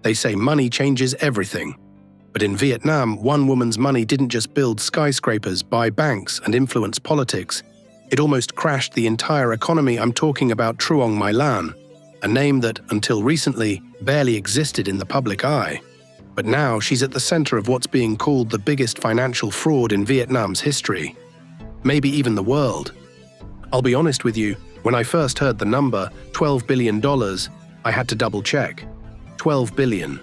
They say money changes everything. But in Vietnam, one woman's money didn't just build skyscrapers, buy banks, and influence politics. It almost crashed the entire economy. I'm talking about Truong My Lan, a name that, until recently, barely existed in the public eye. But now she's at the center of what's being called the biggest financial fraud in Vietnam's history. Maybe even the world. I'll be honest with you, when I first heard the number, $12 billion, I had to double-check. 12 billion.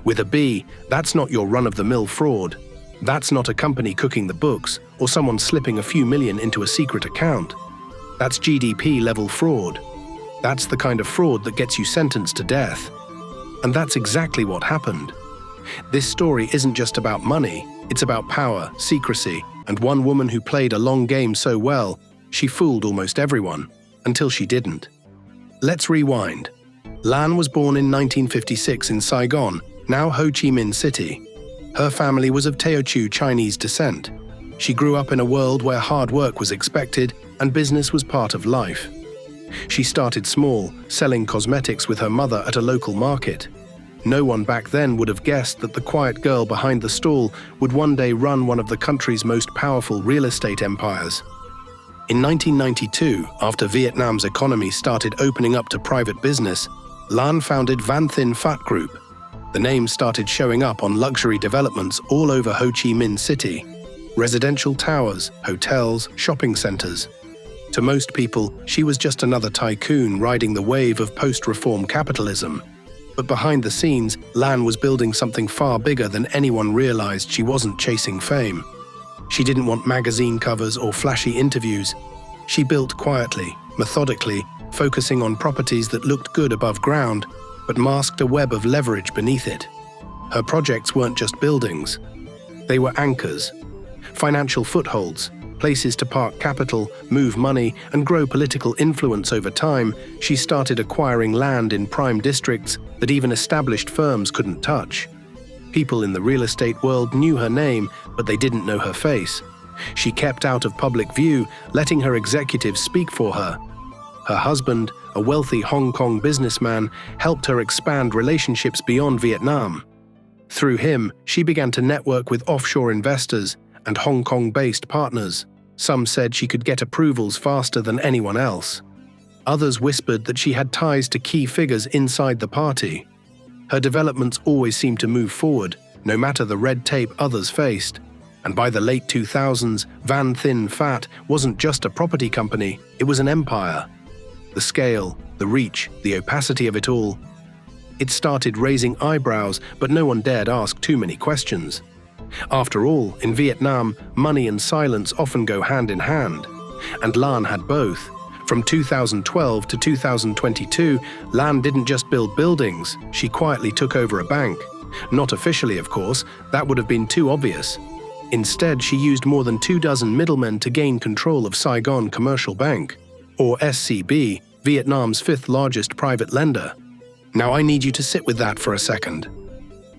With a B, that's not your run-of-the-mill fraud. That's not a company cooking the books or someone slipping a few million into a secret account. That's GDP-level fraud. That's the kind of fraud that gets you sentenced to death. And that's exactly what happened. This story isn't just about money, it's about power, secrecy, and one woman who played a long game so well, she fooled almost everyone, until she didn't. Let's rewind. Lan was born in 1956 in Saigon, now Ho Chi Minh City. Her family was of Teochew Chinese descent. She grew up in a world where hard work was expected and business was part of life. She started small, selling cosmetics with her mother at a local market. No one back then would have guessed that the quiet girl behind the stall would one day run one of the country's most powerful real estate empires. In 1992, after Vietnam's economy started opening up to private business, Lan founded Van Thinh Phat Group. The name started showing up on luxury developments all over Ho Chi Minh City. Residential towers, hotels, shopping centers. To most people, she was just another tycoon riding the wave of post-reform capitalism. But behind the scenes, Lan was building something far bigger than anyone realized. She wasn't chasing fame. She didn't want magazine covers or flashy interviews. She built quietly, methodically, focusing on properties that looked good above ground, but masked a web of leverage beneath it. Her projects weren't just buildings. They were anchors, financial footholds, places to park capital, move money, and grow political influence. Over time. She started acquiring land in prime districts that even established firms couldn't touch. People in the real estate world knew her name, but they didn't know her face. She kept out of public view, letting her executives speak for her. Her husband, a wealthy Hong Kong businessman, helped her expand relationships beyond Vietnam. Through him, she began to network with offshore investors and Hong Kong-based partners. Some said she could get approvals faster than anyone else. Others whispered that she had ties to key figures inside the party. Her developments always seemed to move forward, no matter the red tape others faced. And by the late 2000s, Van Thinh Phat wasn't just a property company, it was an empire. The scale, the reach, the opacity of it all. It started raising eyebrows, but no one dared ask too many questions. After all, in Vietnam, money and silence often go hand in hand. And Lan had both. From 2012 to 2022, Lan didn't just build buildings, she quietly took over a bank. Not officially, of course, that would have been too obvious. Instead, she used more than 24 middlemen to gain control of Saigon Commercial Bank, or SCB, Vietnam's fifth largest private lender. Now I need you to sit with that for a second.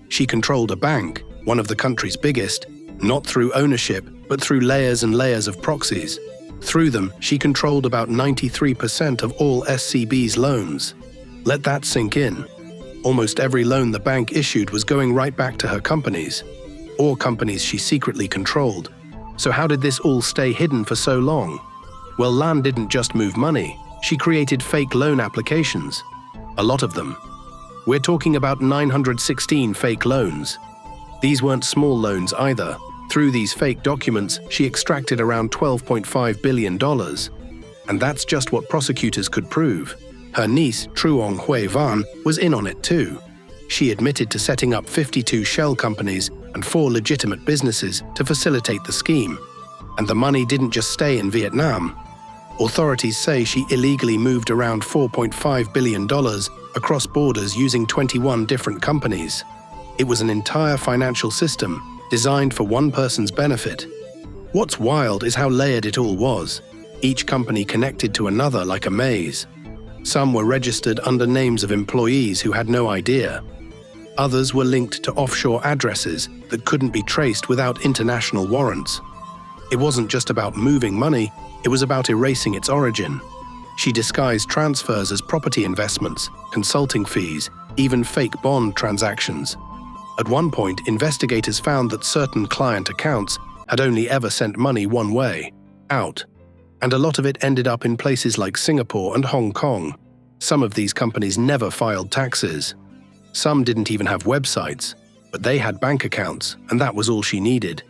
She controlled a bank, one of the country's biggest, not through ownership, but through layers and layers of proxies. Through them, she controlled about 93% of all SCB's loans. Let that sink in. Almost every loan the bank issued was going right back to her companies, or companies she secretly controlled. So how did this all stay hidden for so long? Well, Lan didn't just move money, she created fake loan applications. A lot of them. We're talking about 916 fake loans. These weren't small loans either. Through these fake documents, she extracted around $12.5 billion. And that's just what prosecutors could prove. Her niece, Truong Huey Van, was in on it too. She admitted to setting up 52 shell companies and 4 legitimate businesses to facilitate the scheme. And the money didn't just stay in Vietnam. Authorities say she illegally moved around $4.5 billion across borders using 21 different companies. It was an entire financial system designed for one person's benefit. What's wild is how layered it all was, each company connected to another like a maze. Some were registered under names of employees who had no idea. Others were linked to offshore addresses that couldn't be traced without international warrants. It wasn't just about moving money, it was about erasing its origin. She disguised transfers as property investments, consulting fees, even fake bond transactions. At one point, investigators found that certain client accounts had only ever sent money one way, out, and a lot of it ended up in places like Singapore and Hong Kong. Some of these companies never filed taxes. Some didn't even have websites, but they had bank accounts, and that was all she needed.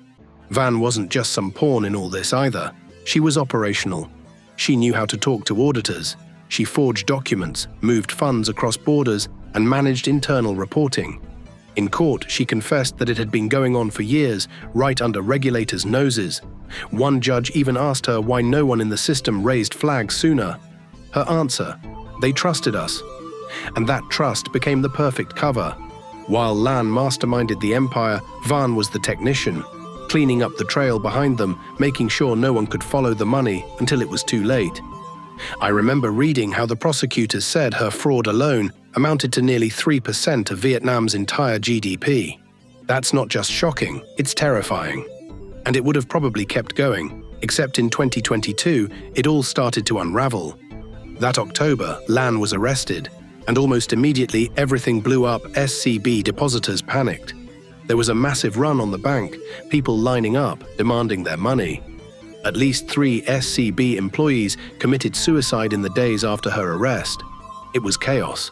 Van wasn't just some pawn in all this either. She was operational. She knew how to talk to auditors. She forged documents, moved funds across borders, and managed internal reporting. In court, she confessed that it had been going on for years, right under regulators' noses. One judge even asked her why no one in the system raised flags sooner. Her answer: they trusted us. And that trust became the perfect cover. While Lan masterminded the empire, Van was the technician, cleaning up the trail behind them, making sure no one could follow the money until it was too late. I remember reading how the prosecutors said her fraud alone amounted to nearly 3% of Vietnam's entire GDP. That's not just shocking, it's terrifying. And it would have probably kept going, except in 2022, it all started to unravel. That October, Lan was arrested, and almost immediately everything blew up. SCB depositors panicked. There was a massive run on the bank, people lining up, demanding their money. At least 3 SCB employees committed suicide in the days after her arrest. It was chaos.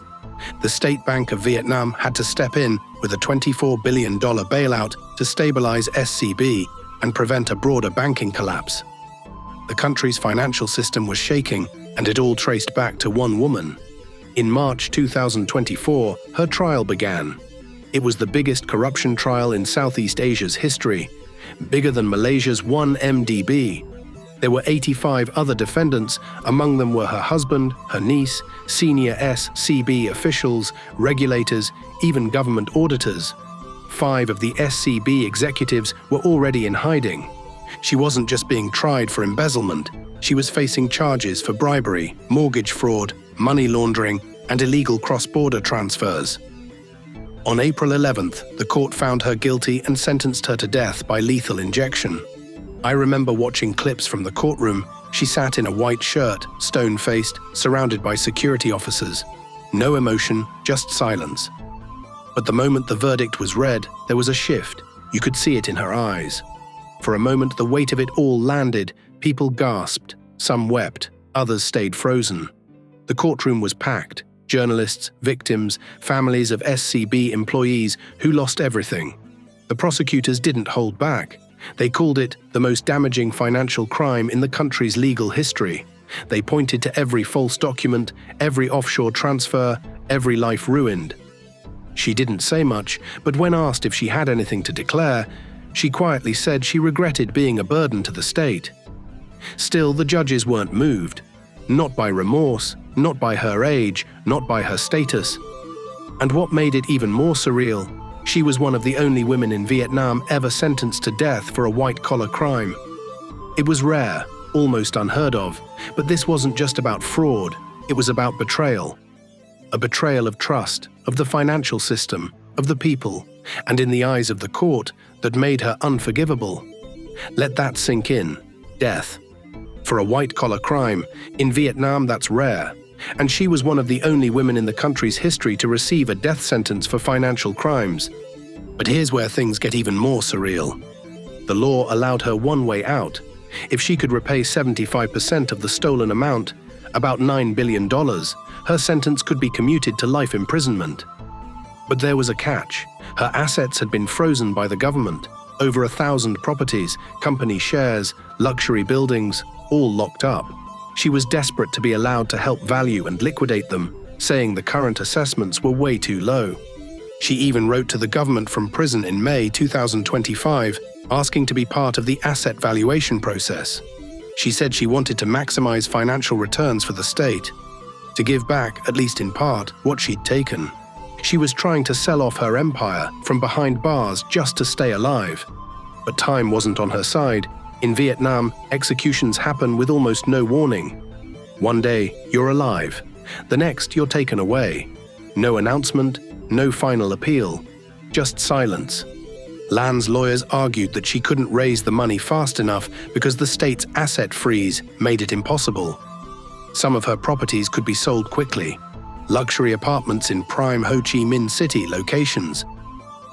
The State Bank of Vietnam had to step in with a $24 billion bailout to stabilize SCB and prevent a broader banking collapse. The country's financial system was shaking, and it all traced back to one woman. In March 2024, her trial began. It was the biggest corruption trial in Southeast Asia's history, bigger than Malaysia's 1MDB. There were 85 other defendants, among them were her husband, her niece, senior SCB officials, regulators, even government auditors. 5 of the SCB executives were already in hiding. She wasn't just being tried for embezzlement, she was facing charges for bribery, mortgage fraud, money laundering, and illegal cross-border transfers. On April 11th, the court found her guilty and sentenced her to death by lethal injection. I remember watching clips from the courtroom. She sat in a white shirt, stone-faced, surrounded by security officers. No emotion, just silence. But the moment the verdict was read, there was a shift. You could see it in her eyes. For a moment, the weight of it all landed. People gasped. Some wept. Others stayed frozen. The courtroom was packed. Journalists, victims, families of SCB employees who lost everything. The prosecutors didn't hold back. They called it the most damaging financial crime in the country's legal history. They pointed to every false document, every offshore transfer, every life ruined. She didn't say much, but when asked if she had anything to declare, she quietly said she regretted being a burden to the state. Still, the judges weren't moved. Not by remorse, not by her age, not by her status. And what made it even more surreal, she was one of the only women in Vietnam ever sentenced to death for a white-collar crime. It was rare, almost unheard of, but this wasn't just about fraud, it was about betrayal. A betrayal of trust, of the financial system, of the people, and in the eyes of the court, that made her unforgivable. Let that sink in. Death. For a white-collar crime, in Vietnam that's rare, and she was one of the only women in the country's history to receive a death sentence for financial crimes. But here's where things get even more surreal. The law allowed her one way out. If she could repay 75% of the stolen amount, about $9 billion, her sentence could be commuted to life imprisonment. But there was a catch. Her assets had been frozen by the government. Over 1,000 properties, company shares, luxury buildings, all locked up. She was desperate to be allowed to help value and liquidate them, saying the current assessments were way too low. She even wrote to the government from prison in May 2025, asking to be part of the asset valuation process. She said she wanted to maximize financial returns for the state, to give back, at least in part, what she'd taken. She was trying to sell off her empire from behind bars just to stay alive. But time wasn't on her side. In Vietnam, executions happen with almost no warning. One day, you're alive. The next, you're taken away. No announcement, no final appeal, just silence. Lan's lawyers argued that she couldn't raise the money fast enough because the state's asset freeze made it impossible. Some of her properties could be sold quickly. luxury apartments in prime Ho Chi Minh City locations.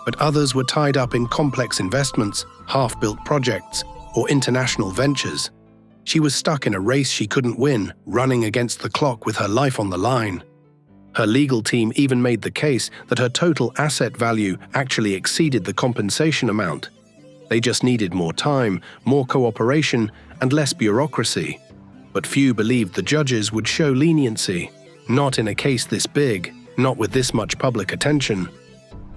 But others were tied up in complex investments, half-built projects, or international ventures. She was stuck in a race she couldn't win, running against the clock with her life on the line. Her legal team even made the case that her total asset value actually exceeded the compensation amount. They just needed more time, more cooperation, and less bureaucracy. But few believed the judges would show leniency. Not in a case this big, not with this much public attention.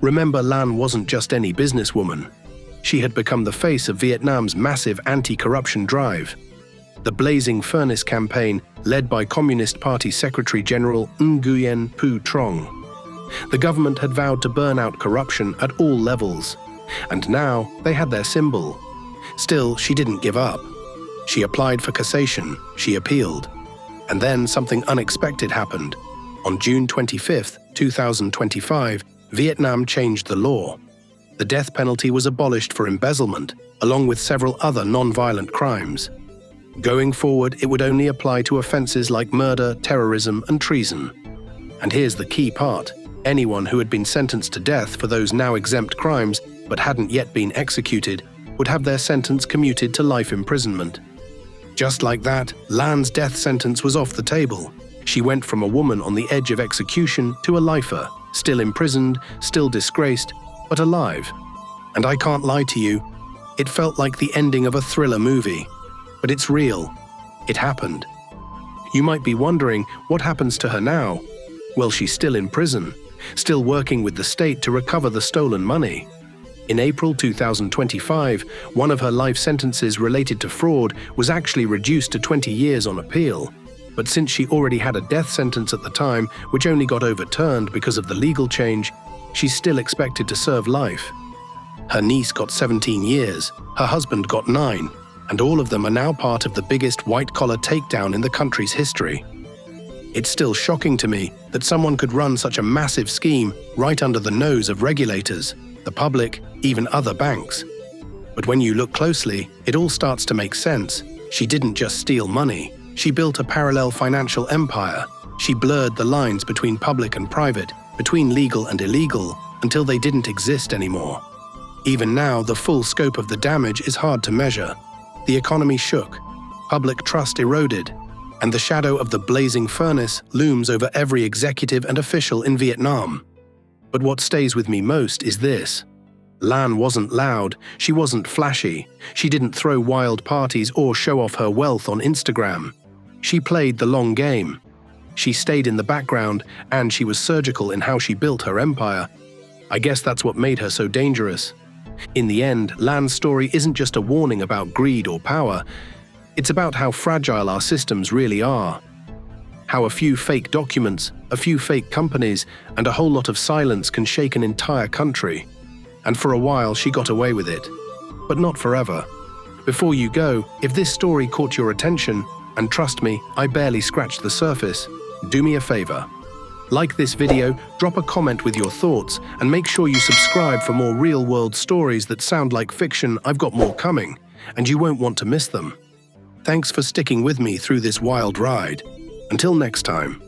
Remember, Lan wasn't just any businesswoman. She had become the face of Vietnam's massive anti-corruption drive. The Blazing Furnace campaign, led by Communist Party Secretary General Nguyen Phu Trong. The government had vowed to burn out corruption at all levels. And now they had their symbol. Still, she didn't give up. She applied for cassation, she appealed. And then something unexpected happened. On June 25, 2025, Vietnam changed the law. The death penalty was abolished for embezzlement, along with several other non-violent crimes. Going forward, it would only apply to offenses like murder, terrorism, and treason. And here's the key part. Anyone who had been sentenced to death for those now exempt crimes but hadn't yet been executed would have their sentence commuted to life imprisonment. Just like that, Lan's death sentence was off the table. She went from a woman on the edge of execution to a lifer, still imprisoned, still disgraced, but alive. And I can't lie to you, it felt like the ending of a thriller movie. But it's real. It happened. You might be wondering, what happens to her now? Well, she's still in prison, still working with the state to recover the stolen money. In April 2025, one of her life sentences related to fraud was actually reduced to 20 years on appeal. But since she already had a death sentence at the time, which only got overturned because of the legal change, she's still expected to serve life. Her niece got 17 years, her husband got 9, and all of them are now part of the biggest white-collar takedown in the country's history. It's still shocking to me that someone could run such a massive scheme right under the nose of regulators, the public, even other banks. But when you look closely, it all starts to make sense. She didn't just steal money. She built a parallel financial empire. She blurred the lines between public and private, between legal and illegal, until they didn't exist anymore. Even now, the full scope of the damage is hard to measure. The economy shook, public trust eroded, and the shadow of the blazing furnace looms over every executive and official in Vietnam. But what stays with me most is this. Lan wasn't loud, she wasn't flashy, she didn't throw wild parties or show off her wealth on Instagram. She played the long game. She stayed in the background, and she was surgical in how she built her empire. I guess that's what made her so dangerous. In the end, Lan's story isn't just a warning about greed or power. It's about how fragile our systems really are. How a few fake documents, a few fake companies, and a whole lot of silence can shake an entire country. And for a while, she got away with it. But not forever. Before you go, if this story caught your attention, and trust me, I barely scratched the surface, do me a favor. Like this video, drop a comment with your thoughts, and make sure you subscribe for more real-world stories that sound like fiction. I've got more coming, and you won't want to miss them. Thanks for sticking with me through this wild ride. Until next time.